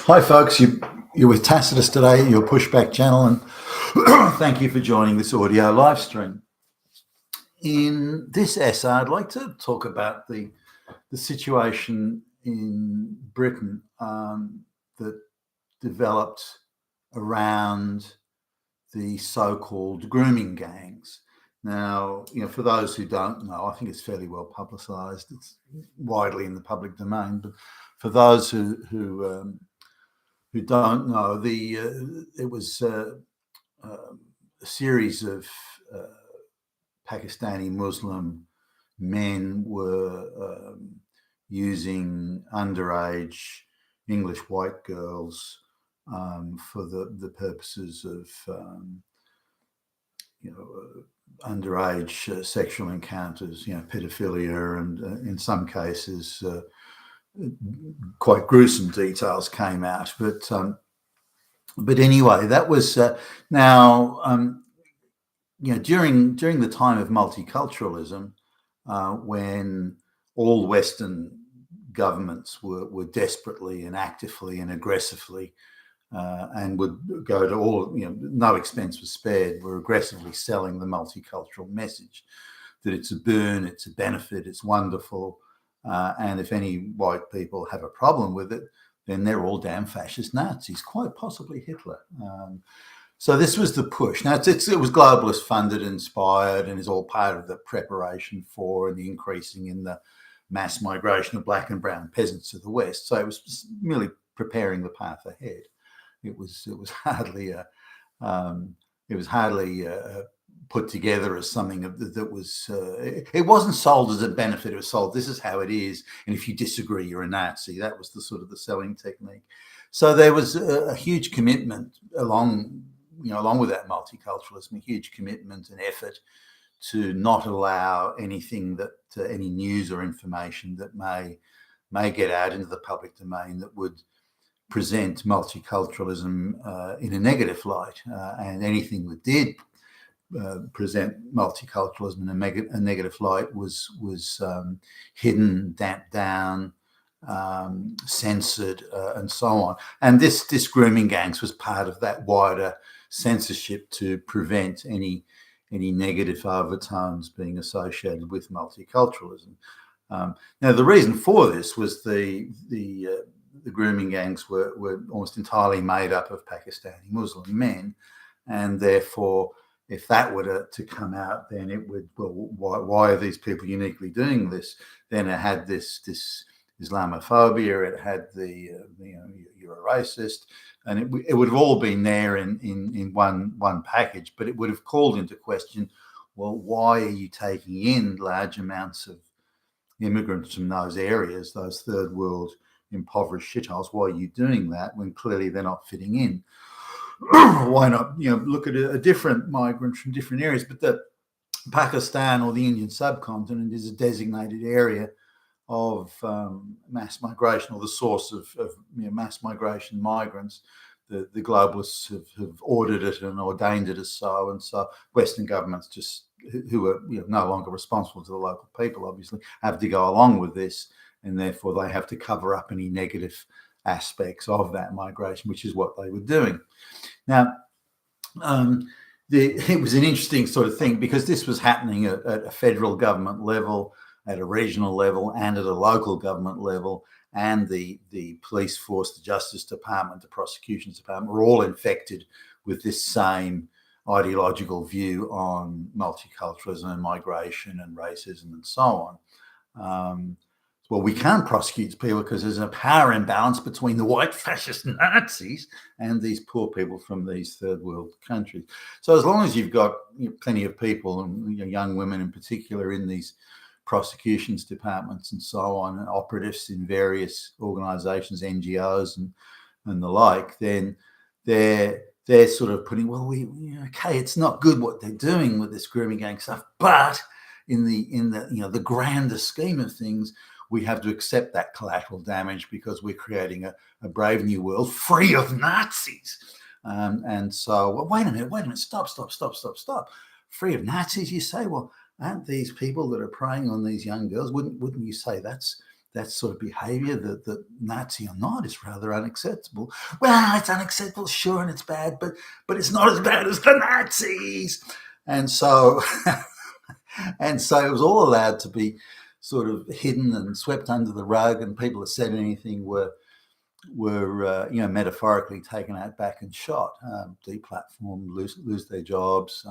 Hi, folks. You're with Tacitus today, your pushback channel, and thank you for joining this audio live stream. In this essay, I'd like to talk about the situation in Britain that developed around the so-called grooming gangs. Now, for those who don't know, I think it's fairly well publicised. It's widely in the public domain, but for those who don't know, it was a series of Pakistani Muslim men were using underage English white girls for the purposes of underage sexual encounters, pedophilia, and in some cases quite gruesome details came out. But anyway, that was during the time of multiculturalism, when all Western governments were desperately and actively and aggressively and would go to all, no expense was spared, were aggressively selling the multicultural message that it's a boon, it's a benefit, it's wonderful. And if any white people have a problem with it, then they're all damn fascist Nazis, quite possibly Hitler. So this was the push. Now, it was globalist funded, inspired, and is all part of the preparation for and the increasing in the mass migration of black and brown peasants to the West. So it was merely preparing the path ahead. It was hardly put together as something that was. It wasn't sold as a benefit. It was sold, this is how it is, and if you disagree, you're a Nazi. That was the sort of the selling technique. So there was a huge commitment along with that multiculturalism, a huge commitment and effort to not allow anything any news or information that may get out into the public domain that would present multiculturalism in a negative light, and anything that did present multiculturalism in a negative light was hidden, damped down, censored, and so on. And this Grooming Gangs was part of that wider censorship to prevent any negative overtones being associated with multiculturalism. Now, the reason for this was the Grooming Gangs were almost entirely made up of Pakistani Muslim men, and therefore, if that were to come out, then it would, well, why are these people uniquely doing this? Then it had this Islamophobia, it had you're a racist, and it would have all been there in one package, but it would have called into question, well, why are you taking in large amounts of immigrants from those areas, those third world impoverished shitholes? Why are you doing that when clearly they're not fitting in? Why not, look at a different migrant from different areas? But the Pakistan or the Indian subcontinent is a designated area of mass migration, or the source of mass migration migrants. The globalists have ordered it and ordained it as so, and so Western governments, just who are no longer responsible to the local people, obviously, have to go along with this, and therefore they have to cover up any negative aspects of that migration, which is what they were doing. Now, it was an interesting sort of thing, because this was happening at a federal government level, at a regional level, and at a local government level, and the police force, the Justice Department, the Prosecutions Department were all infected with this same ideological view on multiculturalism and migration and racism and so on. Well, we can't prosecute people because there's a power imbalance between the white fascist Nazis and these poor people from these third world countries. So as long as you've got plenty of people, and young women in particular, in these prosecutions departments and so on, and operatives in various organisations, NGOs and the like, then they're sort of putting, well, okay, it's not good what they're doing with this grooming gang stuff, but in the grander scheme of things, we have to accept that collateral damage because we're creating a brave new world free of Nazis. And so, well, wait a minute, stop. Free of Nazis, you say? Well, aren't these people that are preying on these young girls? Wouldn't you say that's that sort of behaviour, that Nazi or not, is rather unacceptable. Well, it's unacceptable, sure, and it's bad, but it's not as bad as the Nazis. And so, and so it was all allowed to be sort of hidden and swept under the rug, and people that said anything were metaphorically taken out back and shot, deplatformed, lose their jobs.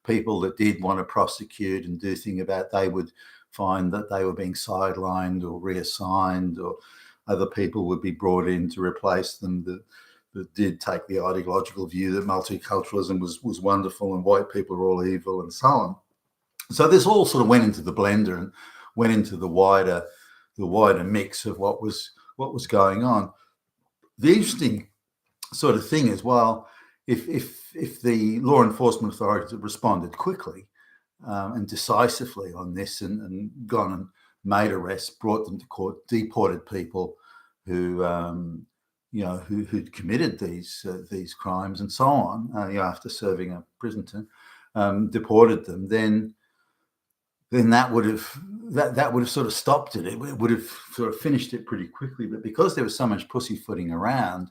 People that did want to prosecute and do things about it, they would find that they were being sidelined or reassigned, or other people would be brought in to replace them that did take the ideological view that multiculturalism was wonderful and white people are all evil and so on. So this all sort of went into the blender and went into the wider mix of what was going on. The interesting sort of thing is, well, if the law enforcement authorities had responded quickly and decisively on this, and gone and made arrests, brought them to court, deported people who'd committed these crimes and so on, after serving a prison term, deported them, then that would have sort of stopped it. It would have sort of finished it pretty quickly. But because there was so much pussyfooting around,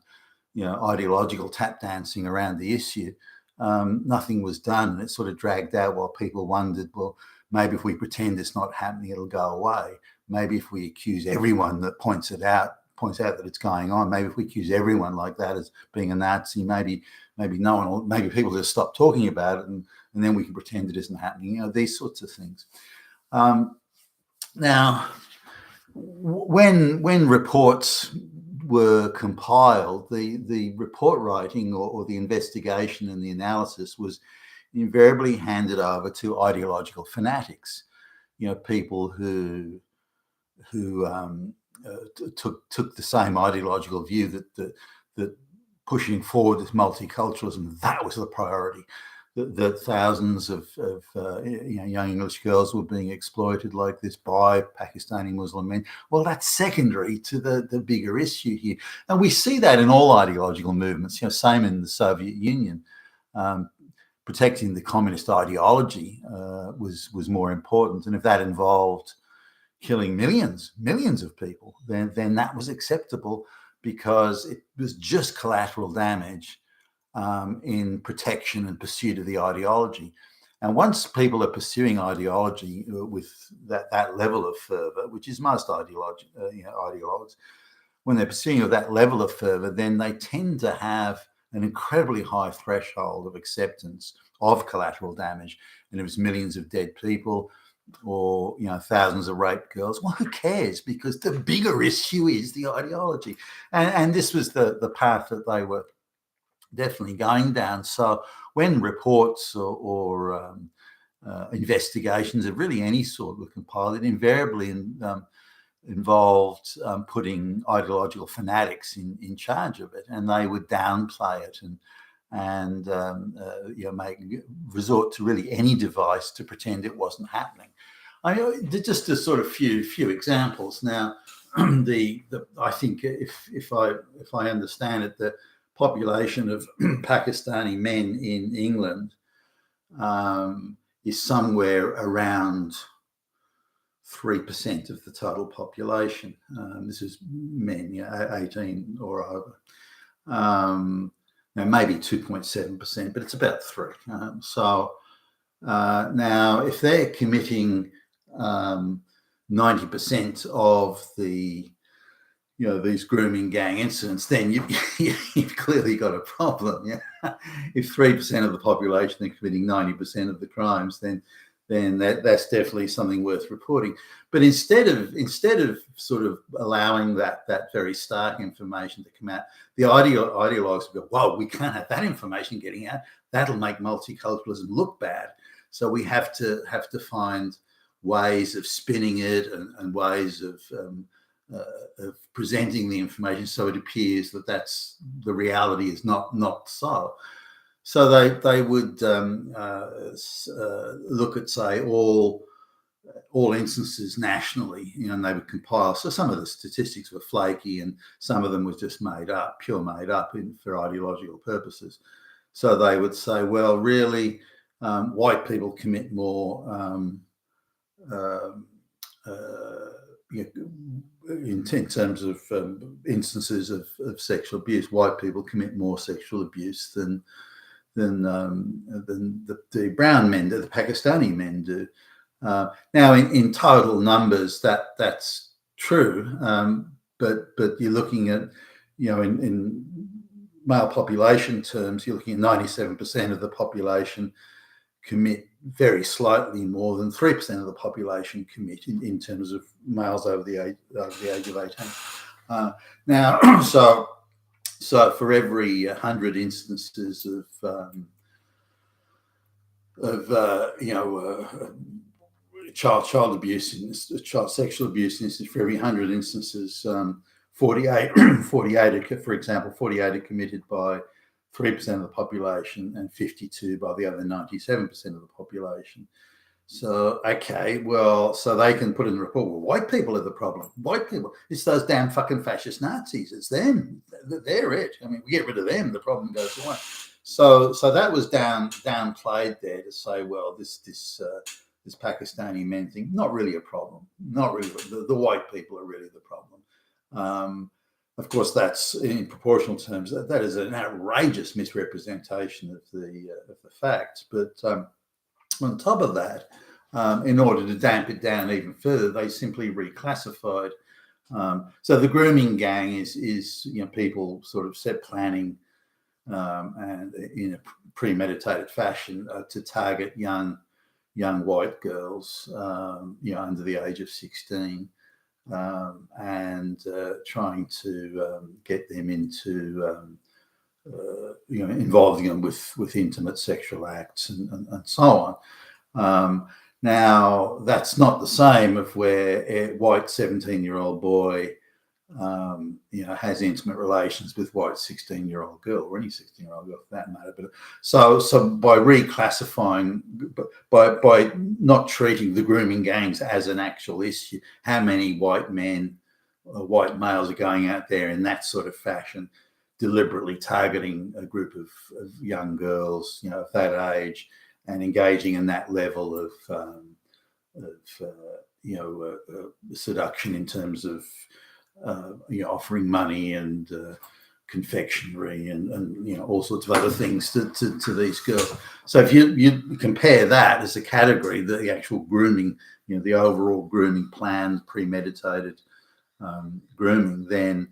ideological tap dancing around the issue, nothing was done, and it sort of dragged out while people wondered, well, maybe if we pretend it's not happening, it'll go away. Maybe if we accuse everyone that points out that it's going on, maybe if we accuse everyone like that as being a Nazi, maybe no one will, maybe people just stop talking about it, and then we can pretend it isn't happening. These sorts of things. Now, when reports were compiled, the report writing or the investigation and the analysis was invariably handed over to ideological fanatics, people who took the same ideological view that pushing forward this multiculturalism, that was the priority. That thousands of young English girls were being exploited like this by Pakistani Muslim men. Well, that's secondary to the bigger issue here, and we see that in all ideological movements. Same in the Soviet Union. Protecting the communist ideology was more important, and if that involved killing millions of people, then that was acceptable, because it was just collateral damage in protection and pursuit of the ideology. And once people are pursuing ideology with that level of fervor, which is most ideologues, when they're pursuing with that level of fervor, then they tend to have an incredibly high threshold of acceptance of collateral damage. And if it's millions of dead people, or thousands of raped girls, well, who cares? Because the bigger issue is the ideology, and this was the path that they were definitely going down. So when reports or investigations of really any sort were compiled, it invariably involved putting ideological fanatics in charge of it, and they would downplay it and make resort to really any device to pretend it wasn't happening. Just a sort of few examples. Now, I think if I understand it, the population of Pakistani men in England is somewhere around 3% of the total population. This is men, 18 or over. Now maybe 2.7%, but it's about 3. Now, if they're committing 90% of the these grooming gang incidents, then you've clearly got a problem. Yeah, if 3% of the population are committing 90% of the crimes, then that's definitely something worth reporting. But instead of sort of allowing that very stark information to come out, the ideologues go, "Whoa, we can't have that information getting out. That'll make multiculturalism look bad. So we have to find ways of spinning it and ways of presenting the information so it appears that that's the reality is not so." So they would look at, say, all instances nationally, and they would compile. So some of the statistics were flaky, and some of them was just made up, pure made up for ideological purposes. So they would say, well, really, white people commit more in terms of instances of sexual abuse, white people commit more sexual abuse than the brown men do, the Pakistani men do. Now, in total numbers, that's true, but you're looking at, in male population terms, you're looking at 97% of the population commit very slightly more than 3% of the population commit in terms of males over the age of 18. Now, so for every 100 instances child abuse, child sexual abuse instances, for every 100 instances, 48 for example, 48 are committed by 3% of the population and 52 by the other 97% of the population. So, okay, well, so they can put in the report, well, white people are the problem. White people, it's those damn fucking fascist Nazis. It's them. They're it. I mean, we get rid of them, the problem goes away. So that was downplayed there to say, well, this Pakistani men thing, not really a problem. Not really. The white people are really the problem. Of course, that's in proportional terms. That is an outrageous misrepresentation of the facts. But on top of that, in order to damp it down even further, they simply reclassified. So the grooming gang is people sort of set planning and in a premeditated fashion to target young white girls, under the age of 16. And trying to get them into, involving them with intimate sexual acts and so on. Now, that's not the same of where a white 17-year-old boy, has intimate relations with white 16-year-old girl, or any 16-year-old girl for that matter. But so by reclassifying, by not treating the grooming gangs as an actual issue, how many white men, white males are going out there in that sort of fashion, deliberately targeting a group of young girls, of that age, and engaging in that level of seduction in terms of offering money and confectionery and all sorts of other things to these girls. So if you compare that as a category, the actual grooming, the overall grooming plan, premeditated grooming, then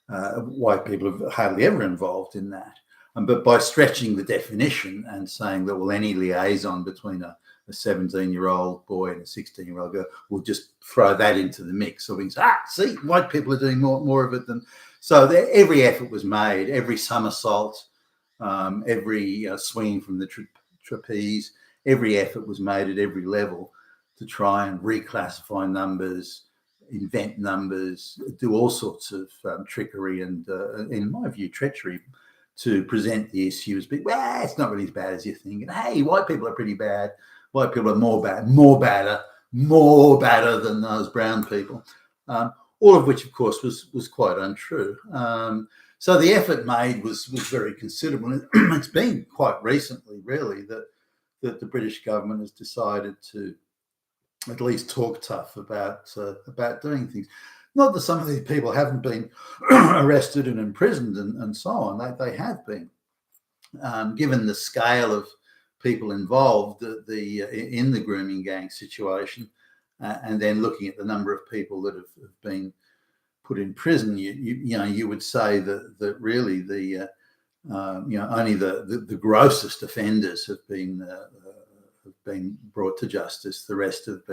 white people are hardly ever involved in that. But by stretching the definition and saying that, well, any liaison between a 17-year-old boy and a 16-year-old girl, we'll just throw that into the mix. So we can say, see, white people are doing more of it than... So every effort was made, every somersault, every swinging from the trapeze, every effort was made at every level to try and reclassify numbers, invent numbers, do all sorts of trickery and, in my view, treachery, to present the issue as being, well, it's not really as bad as you think. And hey, white people are pretty bad. White people are more badder than those brown people. All of which, of course, was quite untrue. So the effort made was very considerable. It's been quite recently, really, that the British government has decided to at least talk tough about doing things. Not that some of these people haven't been arrested and imprisoned and so on. They have been. Given the scale of people involved in the grooming gang situation, and then looking at the number of people that have been put in prison, you would say that really only the grossest offenders have been brought to justice. The rest have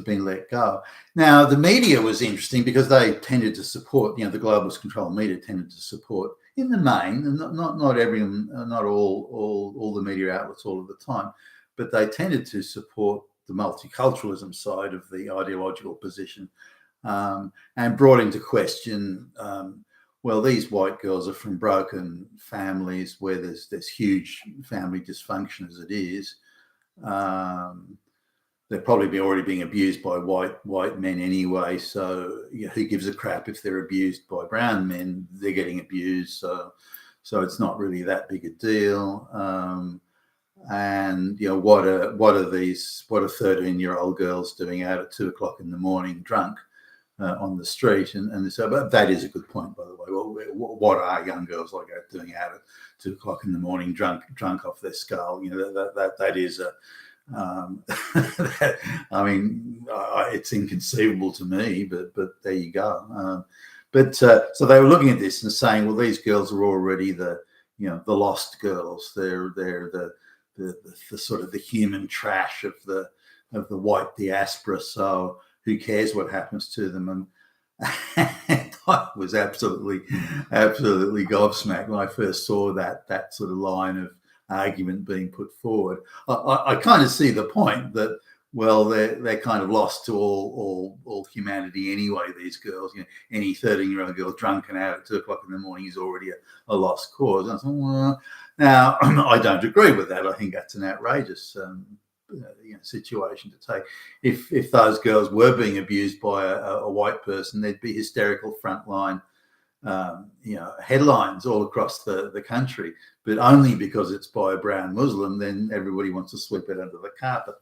been let go. Now, the media was interesting because they tended to support, the globalist controlled media tended to support, in the main, and not everyone, not all the media outlets all of the time, but they tended to support the multiculturalism side of the ideological position, and brought into question, well, these white girls are from broken families where there's huge family dysfunction as it is. They're probably already being abused by white men anyway. So who gives a crap if they're abused by brown men? They're getting abused, so it's not really that big a deal. And what are 13-year-old girls doing out at 2:00 in the morning drunk? on the street, and so. But that is a good point, by the way. Well, what are young girls like doing out at 2 o'clock in the morning, drunk off their skull? That is a. I mean, it's inconceivable to me, but there you go. So they were looking at this and saying, well, these girls are already the lost girls. They're the sort of the human trash of the white diaspora. So who cares what happens to them? And I was absolutely gobsmacked when I first saw that sort of line of argument being put forward. I kind of see the point that, well, they're kind of lost to all humanity anyway. These girls, any 13-year-old girl drunken out at 2 o'clock in the morning is already a lost cause. And I thought, well, now I don't agree with that. I think that's an outrageous situation to take. If those girls were being abused by a white person, there'd be hysterical frontline headlines all across the country, but only because it's by a brown Muslim, then everybody wants to sweep it under the carpet.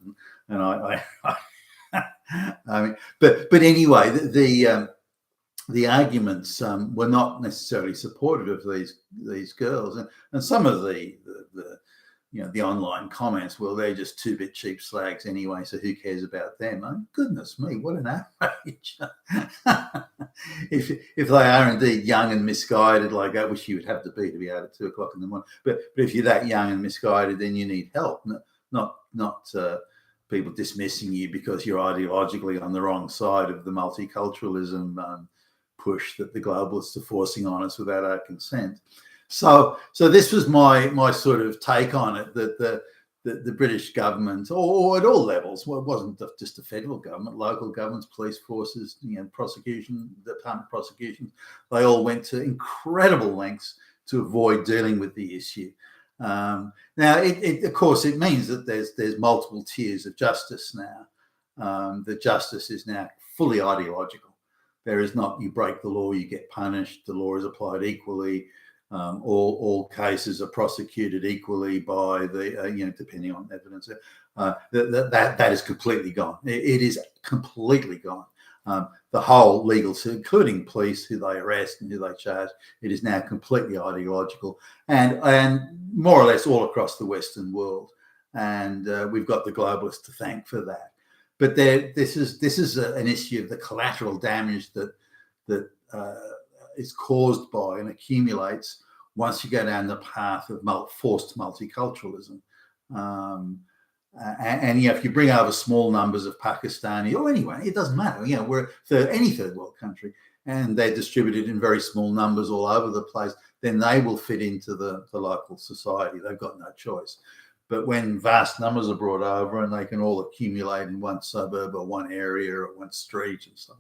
And I mean, but anyway, the arguments were not necessarily supportive of these girls, and some of the online comments, well, they're just 2-bit cheap slags anyway, so who cares about them? Oh, goodness me, what an outrage. If they are indeed young and misguided, like I wish you would have to be out at 2 o'clock in the morning. But if you're that young and misguided, then you need help, not people dismissing you because you're ideologically on the wrong side of the multiculturalism push that the globalists are forcing on us without our consent. So this was my sort of take on it, that the British government, or at all levels, well, it wasn't just the federal government, local governments, police forces, prosecution, department of prosecution, they all went to incredible lengths to avoid dealing with the issue. Now, of course, it means that there's multiple tiers of justice now. The justice is now fully ideological. There is not, you break the law, you get punished. The law is applied equally. All cases are prosecuted equally by the depending on evidence. That is completely gone. It is completely gone. The whole legal system, including police, who they arrest and who they charge, it is now completely ideological, and more or less all across the Western world. And we've got the globalists to thank for that. But this is an issue of the collateral damage that is caused by and accumulates once you go down the path of forced multiculturalism. And if you bring over small numbers of Pakistani, or anyway, it doesn't matter. We're any third world country, and they're distributed in very small numbers all over the place, then they will fit into the local society. They've got no choice. But when vast numbers are brought over and they can all accumulate in one suburb or one area or one street and so on,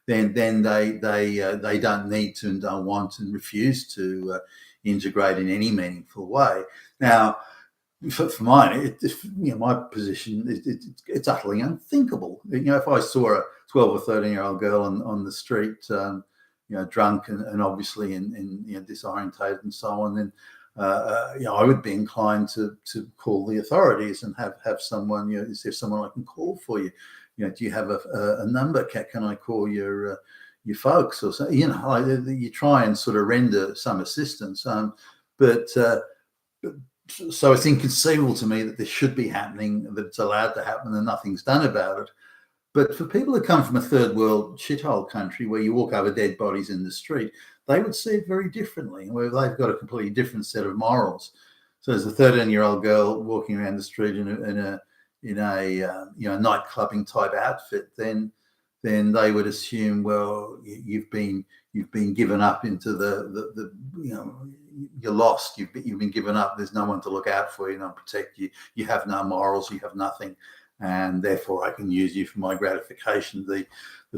then they don't need to and don't want and refuse to integrate in any meaningful way. Now, for mine, my position, it's utterly unthinkable. If I saw a 12 or 13-year-old girl on the street, drunk and obviously in disorientated and so on, then I would be inclined to call the authorities and have someone. Is there someone I can call for you? Do you have a number? Can I call your folks or so? You try and sort of render some assistance. But so it's inconceivable to me that this should be happening, that it's allowed to happen, and nothing's done about it. But for people who come from a third world shithole country where you walk over dead bodies in the street, they would see it very differently, where they've got a completely different set of morals. So as a 13-year-old girl walking around the street in a night clubbing type outfit, then they would assume, well, you've been given up into the you're lost. You've been given up. There's no one to look out for you, no one protect you. You have no morals. You have nothing, and therefore I can use you for my gratification. The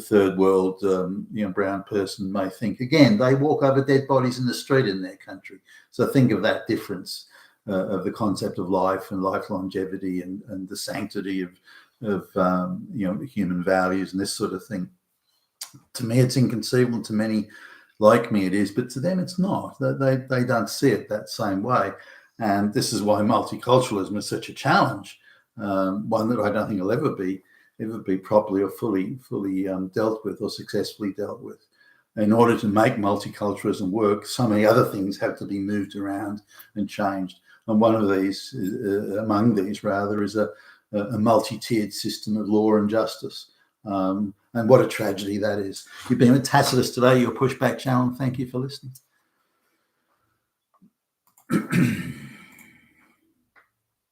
third world brown person may think. Again, they walk over dead bodies in the street in their country. So think of that difference of the concept of life and life longevity and the sanctity of human values and this sort of thing. To me, it's inconceivable. To many like me, it is, but to them, it's not. They don't see it that same way, and this is why multiculturalism is such a challenge. One that I don't think will ever be ever be properly or fully dealt with or successfully dealt with. In order to make multiculturalism work, so many other things have to be moved around and changed. And one of these, among these rather, is a multi-tiered system of law and justice. And what a tragedy that is. You've been with Tacitus today, your Pushback channel. Thank you for listening.